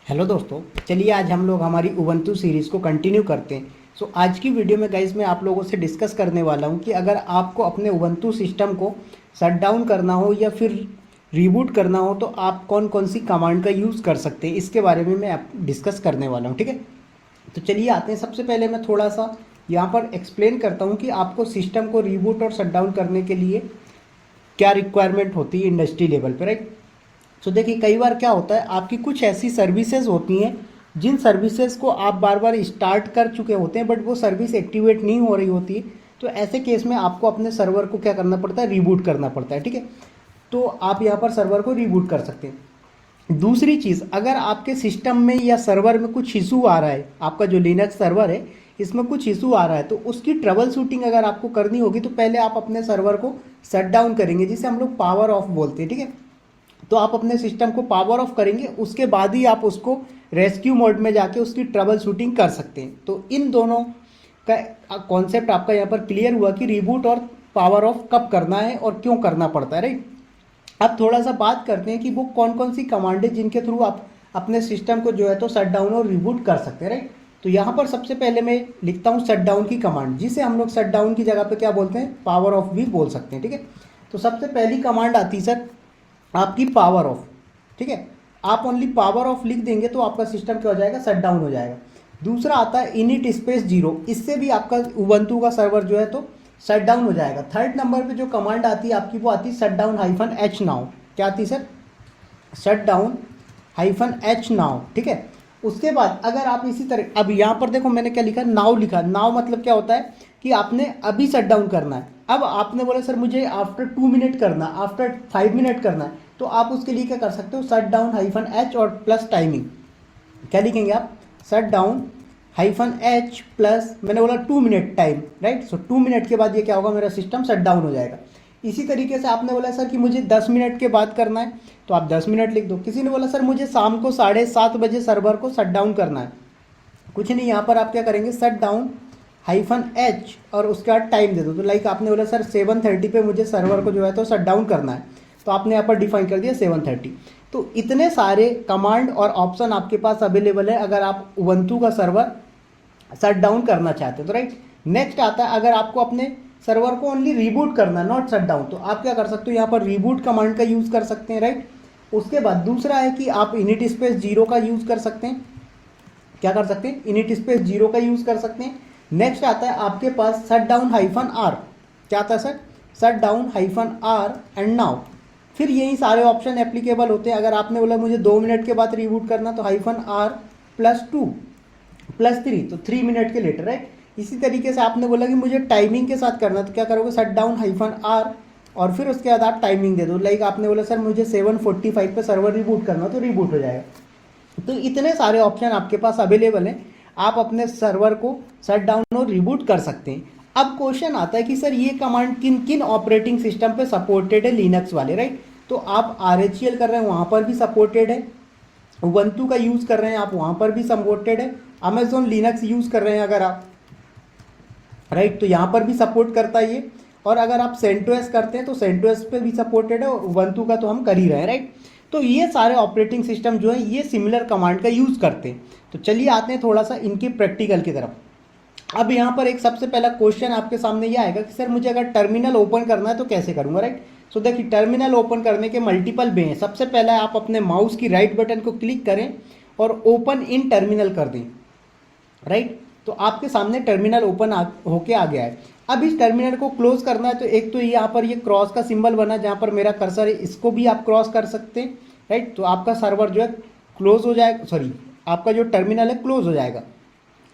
Hello दोस्तों, चलिए आज हम लोग हमारी उबंटू सीरीज़ को कंटिन्यू करते हैं। आज की वीडियो में गाइस मैं आप लोगों से डिस्कस करने वाला हूं कि अगर आपको अपने उबंटू सिस्टम को शट डाउन करना हो या फिर रीबूट करना हो तो आप कौन कौन सी कमांड का यूज़ कर सकते हैं, इसके बारे में मैं डिस्कस करने वाला हूँ। ठीक है, तो चलिए आते हैं। सबसे पहले मैं थोड़ा सा यहाँ पर एक्सप्लेन करता हूँ कि आपको सिस्टम को रीबूट और शट डाउन करने के लिए क्या रिक्वायरमेंट होती है इंडस्ट्री लेवल पर, राइट। सो देखिए, कई बार क्या होता है, आपकी कुछ ऐसी सर्विसेज होती हैं जिन सर्विसेज को आप बार बार स्टार्ट कर चुके होते हैं बट वो सर्विस एक्टिवेट नहीं हो रही होती है। तो ऐसे केस में आपको अपने सर्वर को क्या करना पड़ता है, रीबूट करना पड़ता है। ठीक है, तो आप यहाँ पर सर्वर को रीबूट कर सकते हैं। दूसरी चीज़, अगर आपके सिस्टम में या सर्वर में कुछ इशू आ रहा है, आपका जो लिनक्स सर्वर है इसमें कुछ इशू आ रहा है, तो उसकी ट्रबल शूटिंग अगर आपको करनी होगी तो पहले आप अपने सर्वर को शट डाउन करेंगे, जिसे हम लोग पावर ऑफ बोलते हैं। ठीक है, तो आप अपने सिस्टम को पावर ऑफ करेंगे, उसके बाद ही आप उसको रेस्क्यू मोड में जाके उसकी ट्रबल शूटिंग कर सकते हैं। तो इन दोनों का कॉन्सेप्ट आपका यहाँ पर क्लियर हुआ कि रिबूट और पावर ऑफ कब करना है और क्यों करना पड़ता है, राइट। अब थोड़ा सा बात करते हैं कि वो कौन कौन सी कमांड है जिनके थ्रू आप अपने सिस्टम को जो है तो शट डाउन और रिबूट कर सकते हैं, राइट। तो यहाँ पर सबसे पहले मैं लिखता हूँ शट डाउन की कमांड, जिसे हम लोग शट डाउन की जगह पे क्या बोलते हैं, पावर ऑफ भी बोल सकते हैं। ठीक है, तो सबसे पहली कमांड आती है सर आपकी पावर ऑफ। ठीक है, आप ओनली पावर ऑफ लिख देंगे तो आपका सिस्टम क्या हो जाएगा, शट डाउन हो जाएगा। दूसरा आता है इनिट स्पेस 0, इससे भी आपका उबंटू का सर्वर जो है तो शट डाउन हो जाएगा। थर्ड नंबर पे जो कमांड आती है आपकी वो आती है शट डाउन -h नाउ। क्या आती है sir, shut down -h now. ठीक है, उसके बाद अगर आप इसी तरह, अब यहाँ पर देखो मैंने क्या लिखा, नाउ लिखा। नाउ मतलब क्या होता है कि आपने अभी शट डाउन करना है। अब आपने बोला सर मुझे आफ्टर 2 मिनट करना, आफ्टर 5 मिनट करना है, तो आप उसके लिए क्या कर सकते हो, शट डाउन -h और प्लस टाइमिंग। क्या लिखेंगे आप, शट डाउन -h प्लस, मैंने बोला 2 मिनट टाइम, राइट। सो 2 मिनट के बाद ये क्या होगा, मेरा सिस्टम शट डाउन हो जाएगा। इसी तरीके से आपने बोला सर कि मुझे 10 मिनट के बाद करना है, तो आप 10 मिनट लिख दो। किसी ने बोला सर मुझे शाम को 7:30 बजे सर्वर को शट डाउन करना है, कुछ नहीं, यहाँ पर आप क्या करेंगे, शट डाउन -h और उसके बाद टाइम दे दो। तो लाइक आपने बोला सर 7:30 पे मुझे सर्वर को जो है तो शट डाउन करना है, तो आपने यहाँ पर डिफाइन कर दिया 7:30। तो इतने सारे कमांड और ऑप्शन आपके पास अवेलेबल है अगर आप उबंटू का सर्वर शट डाउन करना चाहते हो, तो राइट। नेक्स्ट आता है अगर आपको अपने सर्वर को ओनली रीबूट करना, नॉट शट डाउन, तो आप क्या कर सकते हो, यहाँ पर रीबूट कमांड का यूज़ कर सकते हैं, राइट। उसके बाद दूसरा है कि आप इनिट स्पेस 0 का यूज़ कर सकते हैं। क्या कर सकते हैं, इनिट स्पेस 0 का यूज़ कर सकते हैं। नेक्स्ट आता है आपके पास शट डाउन -r। क्या आता है sir, shut down -r and now. फिर यही सारे ऑप्शन एप्लीकेबल होते हैं। अगर आपने बोला मुझे 2 मिनट के बाद रीबूट करना, तो -r +2 +3, तो 3 मिनट के लेटर, राइट। इसी तरीके से आपने बोला कि मुझे टाइमिंग के साथ करना, तो क्या करोगे, शट डाउन -r और फिर उसके बाद आप टाइमिंग दे दो। लाइक आपने बोला सर मुझे 7:45 पे सर्वर रिबूट करना, तो रिबूट हो जाएगा। तो इतने सारे ऑप्शन आपके पास अवेलेबल हैं, आप अपने सर्वर को शट डाउन और रिबूट कर सकते हैं। अब क्वेश्चन आता है कि सर ये कमांड किन किन ऑपरेटिंग सिस्टम पे सपोर्टेड है, लिनक्स वाले, राइट। तो आप RHEL कर रहे हैं, वहाँ पर भी सपोर्टेड है। उबंटू का यूज़ कर रहे हैं आप, वहाँ पर भी सपोर्टेड है। अमेजोन लिनक्स यूज़ कर रहे हैं अगर आप, राइट, तो यहाँ पर भी सपोर्ट करता है ये। और अगर आप सेंटोस करते हैं तो सेंटोस पे भी सपोर्टेड है, और उबंटू का तो हम कर ही रहे हैं, राइट। तो ये सारे ऑपरेटिंग सिस्टम जो है ये सिमिलर कमांड का यूज़ करते हैं। तो चलिए आते हैं थोड़ा सा इनकी प्रैक्टिकल की तरफ। अब यहाँ पर एक सबसे पहला क्वेश्चन आपके सामने ये आएगा कि सर मुझे अगर टर्मिनल ओपन करना है तो कैसे करूँगा, राइट। सो देखिए, टर्मिनल ओपन करने के मल्टीपल वे हैं। सबसे पहला आप अपने माउस की राइट बटन को क्लिक करें और ओपन इन टर्मिनल कर दें, राइट। तो आपके सामने टर्मिनल ओपन होके आ गया है। अब इस टर्मिनल को क्लोज करना है, तो एक तो यहाँ पर ये क्रॉस का सिंबल बना जहाँ पर मेरा कर्सर है, इसको भी आप क्रॉस कर सकते हैं, राइट। तो आपका सर्वर जो है क्लोज हो जाएगा, सॉरी आपका जो टर्मिनल है क्लोज हो जाएगा।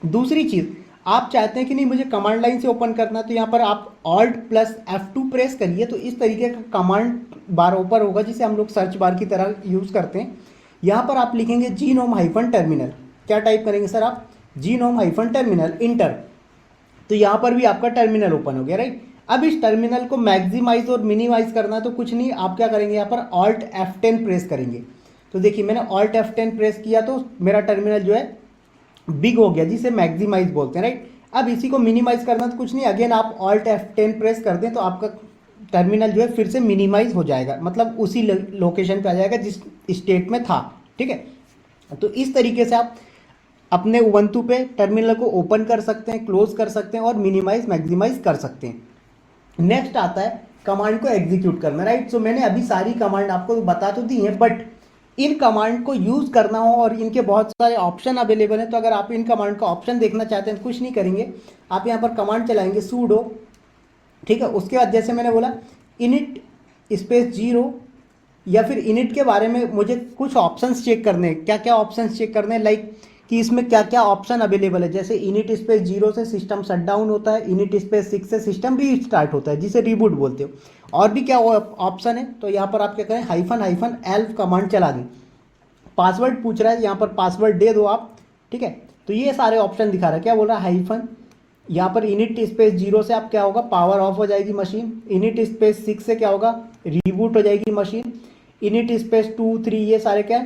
दूसरी चीज़, आप चाहते हैं कि नहीं मुझे कमांड लाइन से ओपन करना, तो यहाँ पर आप Alt + F2 प्रेस करिए, तो इस तरीके का कमांड बार ऊपर होगा जिसे हम लोग सर्च बार की तरह यूज़ करते हैं। यहाँ पर आप लिखेंगे gnome-terminal। क्या टाइप करेंगे सर आप, gnome-terminal, इंटर। तो यहाँ पर भी आपका टर्मिनल ओपन हो गया, राइट। अब इस टर्मिनल को मैक्सिमाइज और मिनिमाइज करना, तो कुछ नहीं, आप क्या करेंगे, यहाँ पर Alt F10 प्रेस करेंगे। तो देखिए मैंने Alt F10 प्रेस किया तो मेरा टर्मिनल जो है बिग हो गया, जिसे मैक्सिमाइज बोलते हैं, राइट। अब इसी को मिनिमाइज करना, तो कुछ नहीं, अगेन आप Alt F10 प्रेस कर दें तो आपका टर्मिनल जो है फिर से मिनिमाइज हो जाएगा, मतलब उसी लोकेशन पे आ जाएगा जिस स्टेट में था, ठीक है। तो इस तरीके से आप अपने उबंटू पे टर्मिनल को ओपन कर सकते हैं, क्लोज कर सकते हैं और मिनिमाइज मैक्सिमाइज कर सकते हैं। नेक्स्ट आता है कमांड को एग्जीक्यूट करना, राइट। सो मैंने अभी सारी कमांड आपको बता तो दी है, बट इन कमांड को यूज करना हो और इनके बहुत सारे ऑप्शन अवेलेबल हैं। तो अगर आप इन कमांड का ऑप्शन देखना चाहते हैं तो कुछ नहीं करेंगे, आप यहाँ पर कमांड चलाएंगे sudo, ठीक है। उसके बाद जैसे मैंने बोला init स्पेस 0, या फिर इनिट के बारे में मुझे कुछ ऑप्शंस चेक करने हैं। क्या क्या ऑप्शंस चेक करने हैं, लाइक कि इसमें क्या क्या ऑप्शन अवेलेबल है। जैसे इनिट स्पेस 0 से सिस्टम शट डाउन होता है, इनिट स्पेस 6 से सिस्टम रीस्टार्ट होता है, जिसे रीबूट बोलते हो। और भी क्या ऑप्शन है, तो यहाँ पर आप क्या करें, -एल्फ कमांड चला दें। पासवर्ड पूछ रहा है, यहाँ पर पासवर्ड दे दो आप, ठीक है। तो ये सारे ऑप्शन दिखा रहा है। क्या बोल रहा है, हाइफन, यहाँ पर इनिट स्पेस 0 से आप क्या होगा, पावर ऑफ हो जाएगी मशीन। इनिट स्पेस 6 से क्या होगा, रीबूट हो जाएगी मशीन। इनिट स्पेस 2 3 ये सारे क्या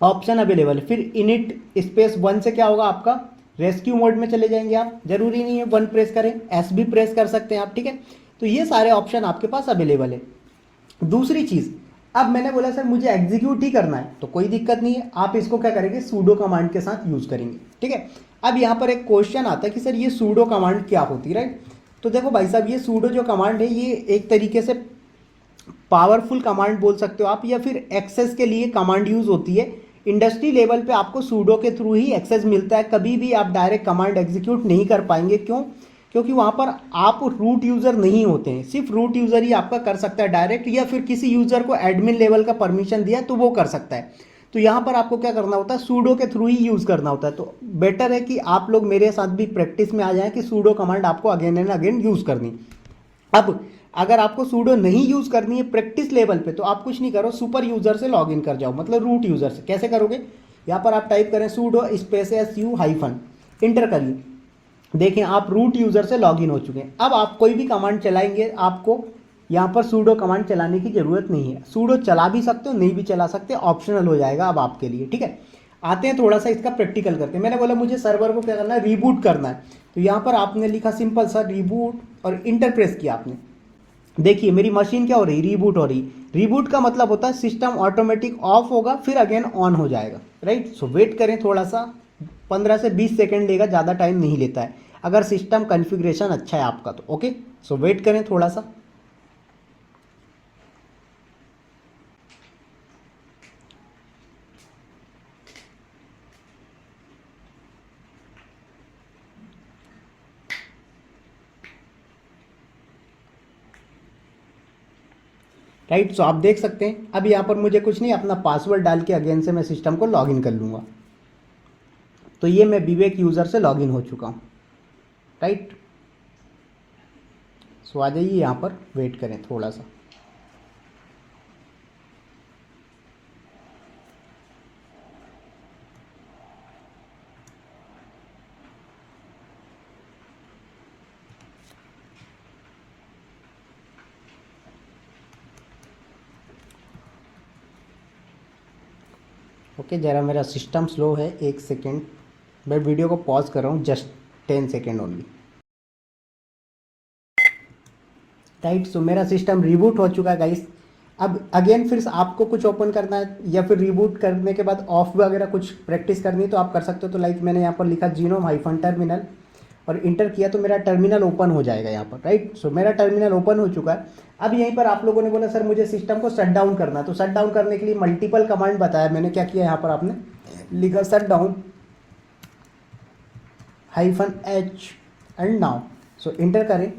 ऑप्शन अवेलेबल है। फिर इनिट स्पेस 1 से क्या होगा, आपका रेस्क्यू मोड में चले जाएंगे आप। जरूरी नहीं है 1 प्रेस करें, एस भी प्रेस कर सकते हैं आप, ठीक है। तो ये सारे ऑप्शन आपके पास अवेलेबल है। दूसरी चीज, अब मैंने बोला सर मुझे एग्जीक्यूट ही करना है, तो कोई दिक्कत नहीं है, आप इसको क्या करेंगे, सूडो कमांड के साथ यूज करेंगे, ठीक है। अब यहाँ पर एक क्वेश्चन आता है कि सर ये सूडो कमांड क्या होती है, राइट। तो देखो भाई साहब, ये सूडो जो कमांड है ये एक तरीके से पावरफुल कमांड बोल सकते हो आप, या फिर एक्सेस के लिए कमांड यूज होती है। इंडस्ट्री लेवल पे आपको सूडो के थ्रू ही एक्सेस मिलता है, कभी भी आप डायरेक्ट कमांड एग्जीक्यूट नहीं कर पाएंगे। क्यों? क्योंकि वहाँ पर आप रूट यूज़र नहीं होते हैं, सिर्फ रूट यूज़र ही आपका कर सकता है डायरेक्ट, या फिर किसी यूज़र को एडमिन लेवल का परमिशन दिया तो वो कर सकता है। तो यहाँ पर आपको क्या करना होता है, सूडो के थ्रू ही यूज़ करना होता है। तो बेटर है कि आप लोग मेरे साथ भी प्रैक्टिस में आ जाएं कि सूडो कमांड आपको अगेन एंड अगेन यूज़ करनी। अब अगर आपको सूडो नहीं यूज़ करनी है प्रैक्टिस लेवल पे, तो आप कुछ नहीं करो, सुपर यूज़र से लॉगिन कर जाओ, मतलब रूट यूज़र से। कैसे करोगे, यहाँ पर आप टाइप करें pseudo space SU hyphen, inter करिए। देखें आप रूट यूज़र से लॉगिन हो चुके हैं। अब आप कोई भी कमांड चलाएंगे, आपको यहाँ पर सूडो कमांड चलाने की ज़रूरत नहीं है। सूडो चला भी सकते हो, नहीं भी चला सकते, ऑप्शनल हो जाएगा अब आपके लिए, ठीक है। आते हैं थोड़ा सा इसका प्रैक्टिकल करते हैं। मैंने बोला मुझे सर्वर को क्या करना है, रीबूट करना है। तो यहाँ पर आपने लिखा सिंपल सा रीबूट और इंटर प्रेस किया आपने। देखिए मेरी मशीन क्या हो रही, रीबूट हो रही। रीबूट का मतलब होता है सिस्टम ऑटोमेटिक ऑफ होगा फिर अगेन ऑन हो जाएगा, राइट। सो वेट करें थोड़ा सा, 15 से 20 सेकंड लेगा, ज़्यादा टाइम नहीं लेता है अगर सिस्टम कॉन्फ़िगरेशन अच्छा है आपका तो, ओके। सो वेट करें थोड़ा सा। राइट, सो आप देख सकते हैं अब यहाँ पर मुझे कुछ नहीं, अपना पासवर्ड डाल के अगेन से मैं सिस्टम को लॉगिन कर लूँगा। तो ये मैं विवेक यूज़र से लॉगिन हो चुका हूँ, राइट। सो आ जाइए यहाँ पर, वेट करें थोड़ा सा। ओके, ज़रा मेरा सिस्टम स्लो है, 1 सेकेंड। मैं वीडियो को पॉज कर रहा हूँ, जस्ट 10 सेकेंड ओनली, राइट। सो मेरा सिस्टम रीबूट हो चुका है गाइस। अब अगेन फिर आपको कुछ ओपन करना है या फिर रीबूट करने के बाद ऑफ वगैरह कुछ प्रैक्टिस करनी है तो आप कर सकते हो। तो लाइक मैंने यहाँ पर लिखा जीनोम हाइफन टर्मिनल और इंटर किया तो मेरा टर्मिनल ओपन हो जाएगा यहाँ पर, राइट। सो मेरा टर्मिनल ओपन हो चुका है। अब यहीं पर आप लोगों ने बोला सर मुझे सिस्टम को शट डाउन करना है, तो शट डाउन करने के लिए मल्टीपल कमांड बताया मैंने। क्या किया, यहाँ पर आपने लिखा shut down -H and now. So inter करें।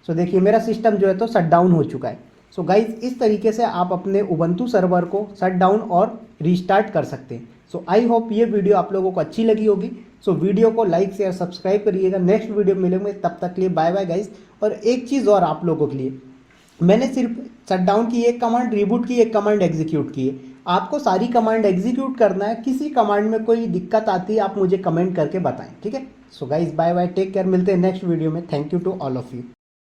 सो देखिए मेरा सिस्टम जो है तो शट डाउन हो चुका है। सो गाइज इस तरीके से आप अपने उबंटू सर्वर को शट डाउन और रीस्टार्ट कर सकते हैं। सो आई होप ये वीडियो आप लोगों को अच्छी लगी होगी। सो वीडियो को लाइक शेयर सब्सक्राइब करिएगा। नेक्स्ट वीडियो मिलेंगे, तब तक के लिए बाय बाय गाइज। और एक चीज़ और आप लोगों के लिए, मैंने सिर्फ शट डाउन की एक कमांड, रीबूट की एक कमांड एग्जीक्यूट की है। आपको सारी कमांड एग्जीक्यूट करना है। किसी कमांड में कोई दिक्कत आती है आप मुझे कमेंट करके बताएं, ठीक है। So guys bye bye, take care, मिलते हैं नेक्स्ट वीडियो में। Thank you to all of you.